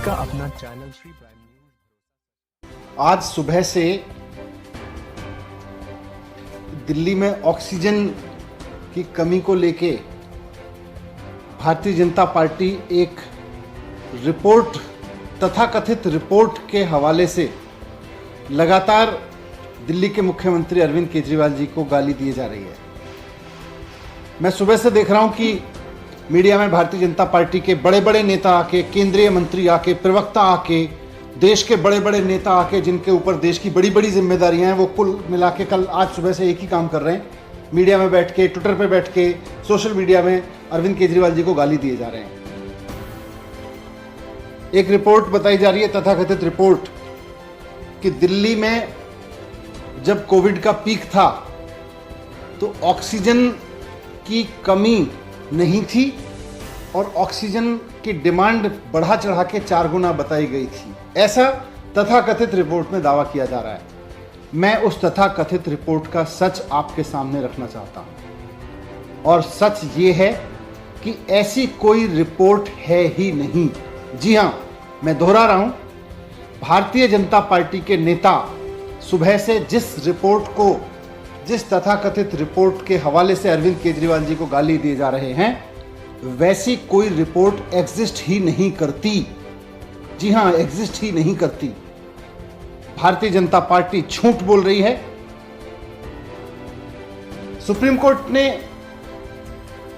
आपका अपना channel Shri prime news. आज सुबह से दिल्ली में ऑक्सीजन की कमी को लेके भारतीय जनता पार्टी एक रिपोर्ट, तथाकथित रिपोर्ट के हवाले से लगातार दिल्ली के मुख्यमंत्री अरविंद केजरीवाल जी को गाली दिए जा रही है। मैं सुबह से देख रहा हूं कि मीडिया में भारतीय जनता पार्टी के बड़े बड़े नेता आके, केंद्रीय मंत्री आके, प्रवक्ता आके, देश के बड़े बड़े नेता आके, जिनके ऊपर देश की बड़ी बड़ी जिम्मेदारियां हैं, वो कुल मिला के कल आज सुबह से एक ही काम कर रहे हैं, मीडिया में बैठ के, ट्विटर पे बैठ के, सोशल मीडिया में अरविंद केजरीवाल जी को गाली दिए जा रहे हैं। एक रिपोर्ट बताई जा रही है, तथाकथित रिपोर्ट, कि दिल्ली में जब कोविड का पीक था तो ऑक्सीजन की कमी नहीं थी और ऑक्सीजन की डिमांड बढ़ा चढ़ा के 4 गुना बताई गई थी, ऐसा तथाकथित रिपोर्ट में दावा किया जा रहा है। मैं उस तथाकथित रिपोर्ट का सच आपके सामने रखना चाहता हूं और सच ये है कि ऐसी कोई रिपोर्ट है ही नहीं। जी हां, मैं दोहरा रहा हूं, भारतीय जनता पार्टी के नेता सुबह से जिस तथाकथित रिपोर्ट के हवाले से अरविंद केजरीवाल जी को गाली दिए जा रहे हैं, वैसी कोई रिपोर्ट एग्जिस्ट ही नहीं करती। जी हां, एग्जिस्ट ही नहीं करती। भारतीय जनता पार्टी झूठ बोल रही है। सुप्रीम कोर्ट ने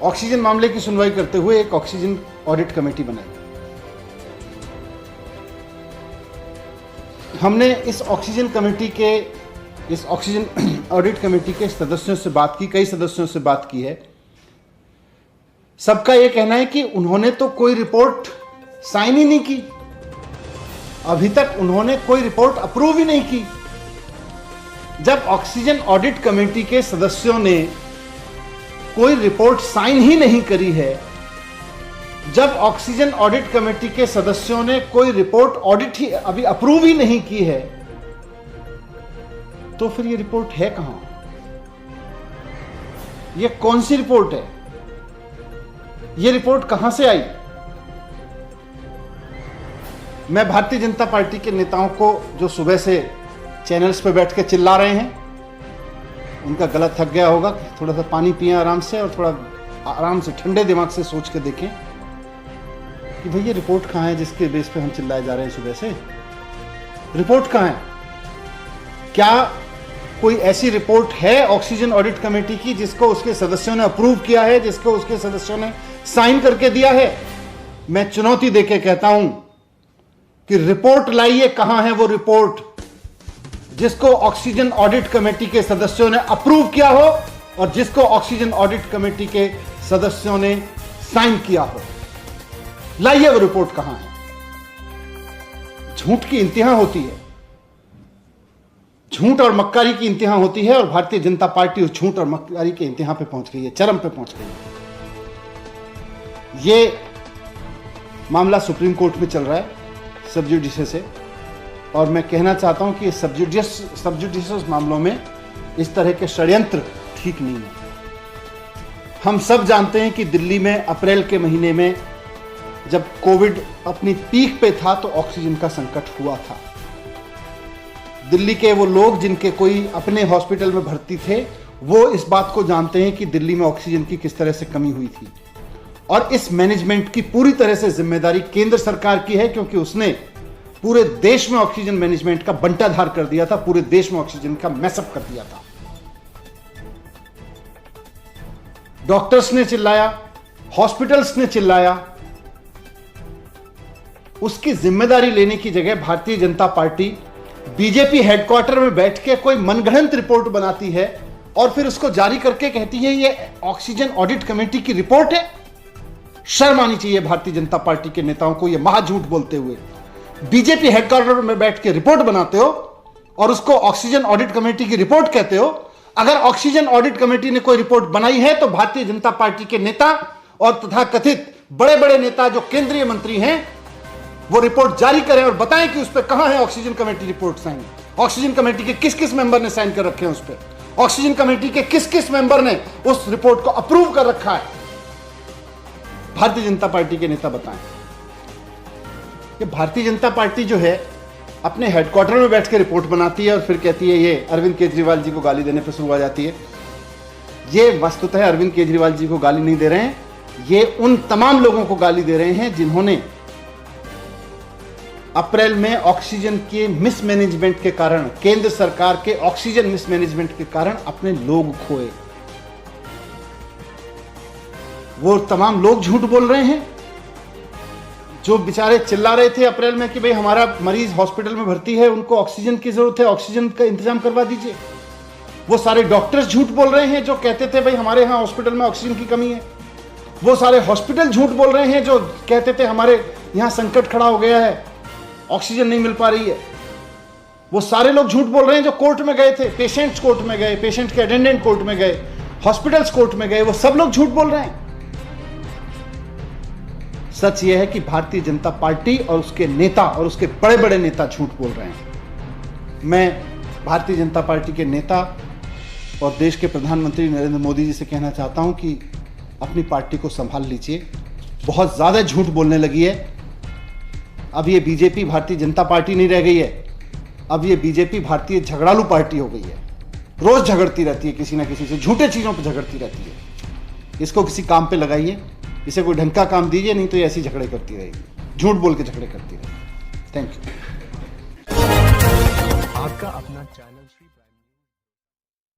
ऑक्सीजन मामले की सुनवाई करते हुए एक ऑक्सीजन ऑडिट कमेटी बनाई। हमने इस ऑक्सीजन ऑडिट कमेटी के सदस्यों से बात की, कई सदस्यों से बात की है। सबका यह कहना है कि उन्होंने तो कोई रिपोर्ट साइन ही नहीं की, अभी तक उन्होंने कोई रिपोर्ट अप्रूव ही नहीं की। जब ऑक्सीजन ऑडिट कमेटी के सदस्यों ने कोई रिपोर्ट साइन ही नहीं करी है, जब ऑक्सीजन ऑडिट कमेटी के सदस्यों ने कोई रिपोर्ट ऑडिट ही अभी अप्रूव ही नहीं की है, तो फिर ये रिपोर्ट है कहां? ये कौन सी रिपोर्ट है? ये रिपोर्ट कहां से आई? मैं भारतीय जनता पार्टी के नेताओं को, जो सुबह से चैनल्स पे बैठ के चिल्ला रहे हैं, उनका गला थक गया होगा, थोड़ा सा पानी पिएं आराम से और थोड़ा आराम से ठंडे दिमाग से सोच के देखें कि भैया रिपोर्ट कहां है जिसके बेस पे हम चिल्लाए जा रहे हैं सुबह से। रिपोर्ट कहां है? क्या कोई ऐसी रिपोर्ट है ऑक्सीजन ऑडिट कमेटी की जिसको उसके सदस्यों ने अप्रूव किया है, जिसको उसके सदस्यों ने साइन करके दिया है? मैं चुनौती देके कहता हूं कि रिपोर्ट लाइए। कहां है वो रिपोर्ट जिसको ऑक्सीजन ऑडिट कमेटी के सदस्यों ने अप्रूव किया हो और जिसको ऑक्सीजन ऑडिट कमेटी के सदस्यों ने साइन किया हो? लाइए वो रिपोर्ट कहां है। झूठ की इंतहा होती है, झूठ और मक्कारी की इंतहा होती है, और भारतीय जनता पार्टी उस झूठ और मक्कारी के इंतहा पे पहुंच गई है, चरम पे पहुंच गई है। ये मामला सुप्रीम कोर्ट में चल रहा है सब जुडिशियस से, और मैं कहना चाहता हूं कि ये सब जुडिशियस मामलों में इस तरह के षड्यंत्र ठीक नहीं है। हम सब जानते हैं कि दिल्ली में अप्रैल के महीने में जब कोविड अपनी पीक पे था तो ऑक्सीजन का संकट हुआ था। दिल्ली के वो लोग जिनके कोई अपने हॉस्पिटल में भर्ती थे, वो इस बात को जानते हैं कि दिल्ली में ऑक्सीजन की किस तरह से कमी हुई थी। और इस मैनेजमेंट की पूरी तरह से जिम्मेदारी केंद्र सरकार की है, क्योंकि उसने पूरे देश में ऑक्सीजन मैनेजमेंट का बंटाधार कर दिया था, पूरे देश में ऑक्सीजन का मैसअप कर दिया था। डॉक्टर्स ने चिल्लाया, हॉस्पिटल्स ने चिल्लाया। उसकी जिम्मेदारी लेने की जगह Bharatiya Janata party BJP headquarter में बैठ के कोई मनगढ़ंत रिपोर्ट बनाती है और फिर उसको जारी करके कहती है ये ऑक्सीजन ऑडिट कमेटी की रिपोर्ट है। शर्म आनी चाहिए भारतीय जनता पार्टी के नेताओं को, ये महाझूठ बोलते हुए। बीजेपी हेडक्वार्टर में बैठ के रिपोर्ट बनाते हो और उसको ऑक्सीजन ऑडिट कमेटी की रिपोर्ट कहते हो। अगर ऑक्सीजन ऑडिट कमेटी ने कोई रिपोर्ट बनाई है तो भारतीय जनता पार्टी के नेता और तथाकथित बड़े बड़े नेता जो केंद्रीय मंत्री हैं, वो रिपोर्ट जारी करें और बताएं कि उस पर कहां है oxygen committee report sign. Oxygen committee के किस किस मेंबर ने साइन कर रखे हैं उस पर? ऑक्सीजन कमेटी के किस किस मेंबर ने उस रिपोर्ट को अप्रूव कर रखा है? भारतीय जनता पार्टी के नेता बताएं। कि भारतीय जनता पार्टी जो है अपने हेडक्वार्टर में बैठ के रिपोर्ट बनाती है और फिर कहती है ये अरविंद केजरीवाल जी को गाली देने पर शुरू हो जाती है। ये वस्तुतः अरविंद केजरीवाल जी को गाली नहीं दे रहे हैं, ये उन तमाम लोगों को गाली दे रहे हैं जिन्होंने अप्रैल में ऑक्सीजन के मिसमैनेजमेंट के कारण, केंद्र सरकार के ऑक्सीजन मिसमैनेजमेंट के कारण अपने लोग खोए। वो तमाम लोग झूठ बोल रहे हैं जो बेचारे चिल्ला रहे थे अप्रैल में कि भाई हमारा मरीज हॉस्पिटल में भर्ती है, उनको ऑक्सीजन की जरूरत है, ऑक्सीजन का इंतजाम करवा दीजिए। वो सारे डॉक्टर्स झूठ बोल रहे हैं जो कहते थे भाई हमारे यहाँ हॉस्पिटल में ऑक्सीजन की कमी है। वो सारे हॉस्पिटल झूठ बोल रहे हैं जो कहते थे हमारे यहाँ संकट खड़ा हो गया है, ऑक्सीजन नहीं मिल पा रही है। वो सारे लोग झूठ बोल रहे हैं जो कोर्ट में गए थे, पेशेंट्स कोर्ट में गए, पेशेंट के अटेंडेंट कोर्ट में गए, हॉस्पिटल्स कोर्ट में गए, वो सब लोग झूठ बोल रहे हैं। सच यह है कि भारतीय जनता पार्टी और उसके नेता और उसके बड़े बड़े नेता झूठ बोल रहे हैं। मैं भारतीय जनता पार्टी के नेता और देश के प्रधानमंत्री नरेंद्र मोदी जी से कहना चाहता हूं कि अपनी पार्टी को संभाल लीजिए, बहुत ज़्यादा झूठ बोलने लगी है। अब ये बीजेपी भारतीय जनता पार्टी नहीं रह गई है, अब ये बीजेपी भारतीय झगड़ालू पार्टी हो गई है। रोज झगड़ती रहती है किसी ना किसी से, झूठे चीज़ों पर झगड़ती रहती है। इसको किसी काम पे लगाइए, इसे कोई ढंग का काम दीजिए, नहीं तो ये ऐसी झगड़े करती रहेगी, झूठ बोल के झगड़े करती रहेगी। Thank you. आपका अपना चैनल